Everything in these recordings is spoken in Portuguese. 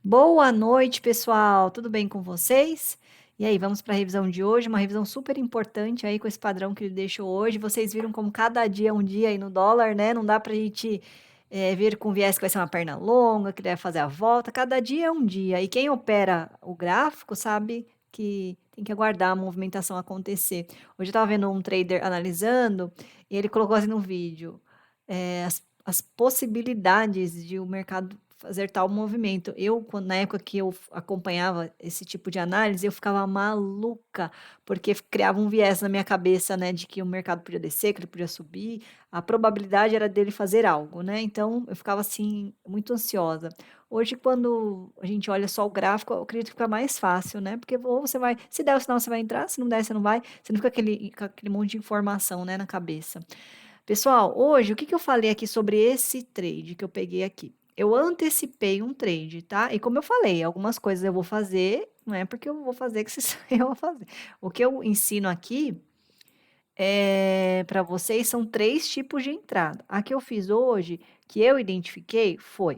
Boa noite, pessoal. Tudo bem com vocês? E aí, vamos para a revisão de hoje, uma revisão super importante aí com esse padrão que ele deixou hoje. Vocês viram como cada dia é um dia aí no dólar, né? Não dá para a gente ver com viés que vai ser uma perna longa, que deve fazer a volta. Cada dia é um dia. E quem opera o gráfico sabe que tem que aguardar a movimentação acontecer. Hoje eu estava vendo um trader analisando e ele colocou assim no vídeo as possibilidades de o mercado fazer tal movimento. Na época que eu acompanhava esse tipo de análise, eu ficava maluca, porque criava um viés na minha cabeça, né, de que o mercado podia descer, que ele podia subir, a probabilidade era dele fazer algo, né? Então eu ficava assim, muito ansiosa. Hoje, quando a gente olha só o gráfico, eu acredito que fica mais fácil, né? Porque ou você vai, se der o sinal, você vai entrar, se não der, você não vai, você não fica com aquele monte de informação, né, na cabeça. Pessoal, hoje o que que eu falei aqui sobre esse trade que eu peguei aqui? Eu antecipei um trade, tá? E como eu falei, algumas coisas eu vou fazer, não é porque eu vou fazer que vocês eu vou fazer. O que eu ensino aqui para vocês são três tipos de entrada. A que eu fiz hoje, que eu identifiquei, foi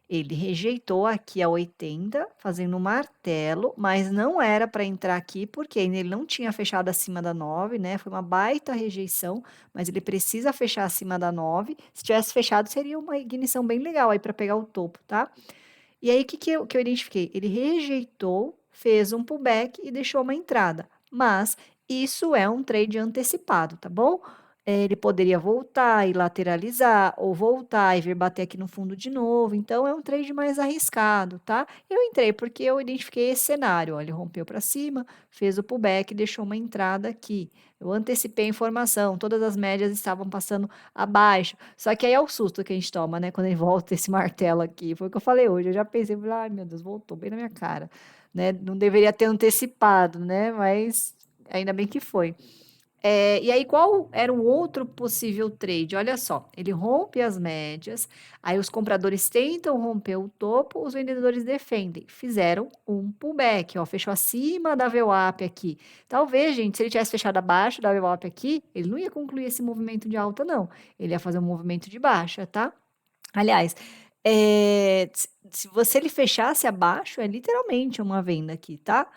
ele rejeitou aqui a 80, fazendo um martelo, mas não era para entrar aqui, porque ele não tinha fechado acima da 9, né? Foi uma baita rejeição, mas ele precisa fechar acima da 9. Se tivesse fechado, seria uma ignição bem legal aí para pegar o topo, tá? E aí, o que eu identifiquei? Ele rejeitou, fez um pullback e deixou uma entrada. Mas isso é um trade antecipado, tá bom? Ele poderia voltar e lateralizar, ou voltar e vir bater aqui no fundo de novo. Então, é um trade mais arriscado, tá? Eu entrei porque eu identifiquei esse cenário. Ó, ele rompeu para cima, fez o pullback e deixou uma entrada aqui. Eu antecipei a informação, todas as médias estavam passando abaixo. Só que aí é o susto que a gente toma, né? Quando ele volta esse martelo aqui. Foi o que eu falei hoje. Eu já pensei, falei, ai meu Deus, voltou bem na minha cara. Né? Não deveria ter antecipado, né? Mas ainda bem que foi. E aí, qual era o outro possível trade? Olha só, ele rompe as médias, aí os compradores tentam romper o topo, os vendedores defendem. Fizeram um pullback, ó, fechou acima da VWAP aqui. Talvez, gente, se ele tivesse fechado abaixo da VWAP aqui, ele não ia concluir esse movimento de alta, não. Ele ia fazer um movimento de baixa, tá? Aliás, se você ele fechasse abaixo, é literalmente uma venda aqui, tá?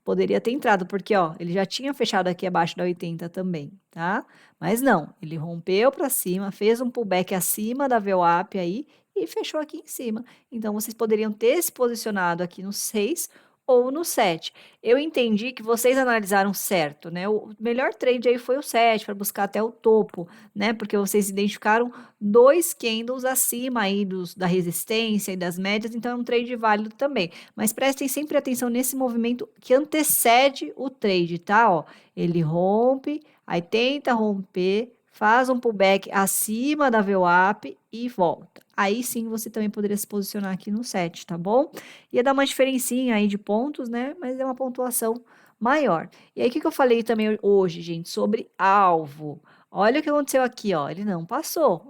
Poderia ter entrado, porque ó, ele já tinha fechado aqui abaixo da 80 também, tá? Mas não, ele rompeu para cima, fez um pullback acima da VWAP aí e fechou aqui em cima. Então vocês poderiam ter se posicionado aqui no 6 ou no 7. Eu entendi que vocês analisaram certo, né? O melhor trade aí foi o 7 para buscar até o topo, né? Porque vocês identificaram dois candles acima aí da resistência e das médias, então é um trade válido também. Mas prestem sempre atenção nesse movimento que antecede o trade, tá? Ó, ele rompe, aí tenta romper, faz um pullback acima da VWAP e volta. Aí sim você também poderia se posicionar aqui no 7, tá bom? Ia dar uma diferencinha aí de pontos, né? Mas é uma pontuação maior. E aí, o que eu falei também hoje, gente, sobre alvo? Olha o que aconteceu aqui, ó. Ele não passou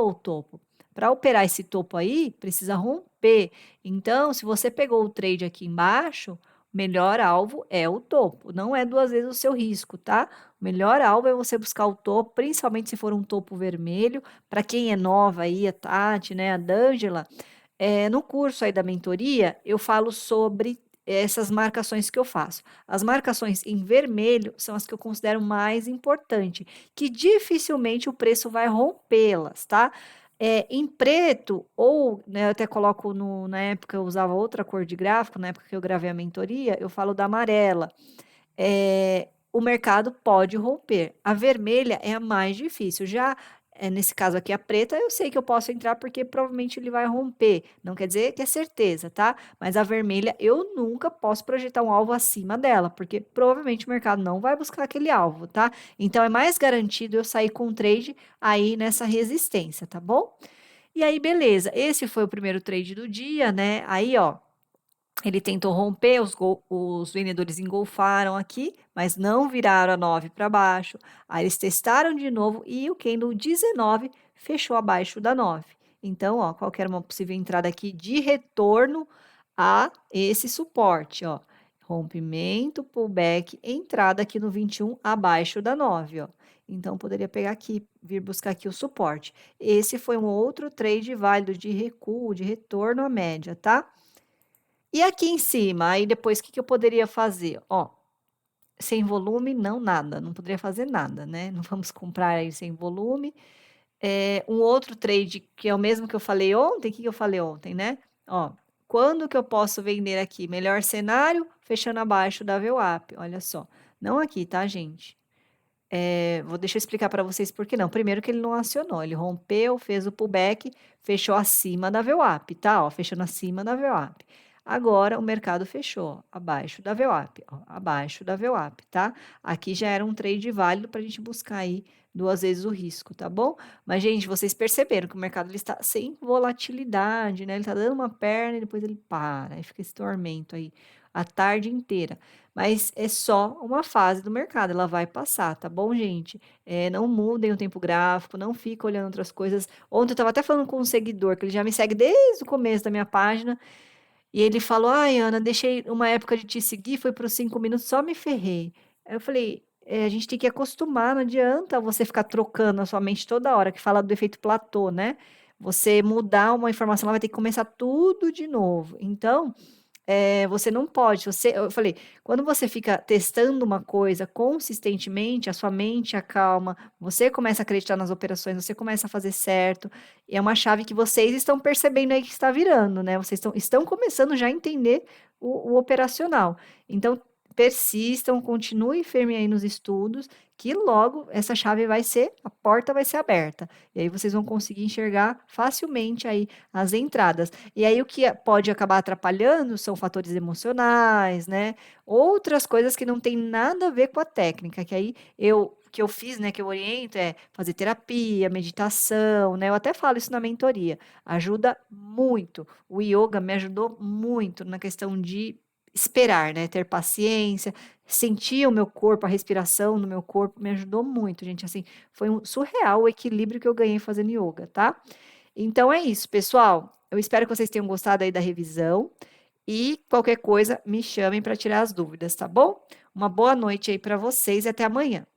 o topo. Para operar esse topo aí, precisa romper. Então, se você pegou o trade aqui embaixo, o melhor alvo é o topo. Não é duas vezes o seu risco, tá? O melhor alvo é você buscar o topo, principalmente se for um topo vermelho. Para quem é nova aí, a Tati, né, a D'Angela, no curso aí da mentoria, eu falo sobre essas marcações que eu faço. As marcações em vermelho são as que eu considero mais importante, que dificilmente o preço vai rompê-las, tá? Em preto, ou né, eu até coloco na época eu usava outra cor de gráfico, na época que eu gravei a mentoria, eu falo da amarela. O mercado pode romper. A vermelha é a mais difícil. Já nesse caso aqui, a preta, eu sei que eu posso entrar porque provavelmente ele vai romper. Não quer dizer que é certeza, tá? Mas a vermelha, eu nunca posso projetar um alvo acima dela, porque provavelmente o mercado não vai buscar aquele alvo, tá? Então é mais garantido eu sair com um trade aí nessa resistência, tá bom? E aí, beleza. Esse foi o primeiro trade do dia, né? Aí, ó. Ele tentou romper, os vendedores engolfaram aqui, mas não viraram a 9 para baixo. Aí eles testaram de novo e o candle 19 fechou abaixo da 9. Então, ó, qual que era uma possível entrada aqui de retorno a esse suporte, ó. Rompimento, pullback, entrada aqui no 21 abaixo da 9, ó. Então, poderia pegar aqui, vir buscar aqui o suporte. Esse foi um outro trade válido de recuo, de retorno à média, tá? E aqui em cima, aí depois o que que eu poderia fazer? Ó, sem volume, não nada, não poderia fazer nada, né, não vamos comprar aí sem volume. Um outro trade que é o mesmo que eu falei ontem, o que que eu falei ontem, né? Ó, quando que eu posso vender aqui? Melhor cenário, fechando abaixo da VWAP, olha só. Não aqui, tá, gente? Deixa eu explicar para vocês por que não. Primeiro que ele não acionou, ele rompeu, fez o pullback, fechou acima da VWAP, tá? Ó, fechando acima da VWAP. Agora o mercado fechou abaixo da VWAP, ó, abaixo da VWAP, tá? Aqui já era um trade válido para a gente buscar aí 2 vezes o risco, tá bom? Mas, gente, vocês perceberam que o mercado ele está sem volatilidade, né? Ele está dando uma perna e depois ele para, aí fica esse tormento aí a tarde inteira. Mas é só uma fase do mercado, ela vai passar, tá bom, gente? Não mudem o tempo gráfico, não fica olhando outras coisas. Ontem eu estava até falando com um seguidor, que ele já me segue desde o começo da minha página, e ele falou: Ai, Ana, deixei uma época de te seguir, foi para os 5 minutos, só me ferrei. Aí eu falei: a gente tem que acostumar, não adianta você ficar trocando a sua mente toda hora, que fala do efeito platô, né? Você mudar uma informação, ela vai ter que começar tudo de novo. Então, você não pode, eu falei, quando você fica testando uma coisa consistentemente, a sua mente acalma, você começa a acreditar nas operações, você começa a fazer certo, e é uma chave que vocês estão percebendo aí que está virando, né? Vocês estão começando já a entender o operacional. Então, persistam, continuem firme aí nos estudos, que logo essa chave vai ser, a porta vai ser aberta. E aí vocês vão conseguir enxergar facilmente aí as entradas. E aí o que pode acabar atrapalhando são fatores emocionais, né? Outras coisas que não tem nada a ver com a técnica, que aí que eu fiz, né, que eu oriento é fazer terapia, meditação, né? Eu até falo isso na mentoria. Ajuda muito. O yoga me ajudou muito na questão de esperar, né, ter paciência, sentir o meu corpo, a respiração no meu corpo, me ajudou muito, gente, assim, foi um surreal o equilíbrio que eu ganhei fazendo yoga, tá? Então é isso, pessoal. Eu espero que vocês tenham gostado aí da revisão e qualquer coisa me chamem para tirar as dúvidas, tá bom? Uma boa noite aí para vocês e até amanhã.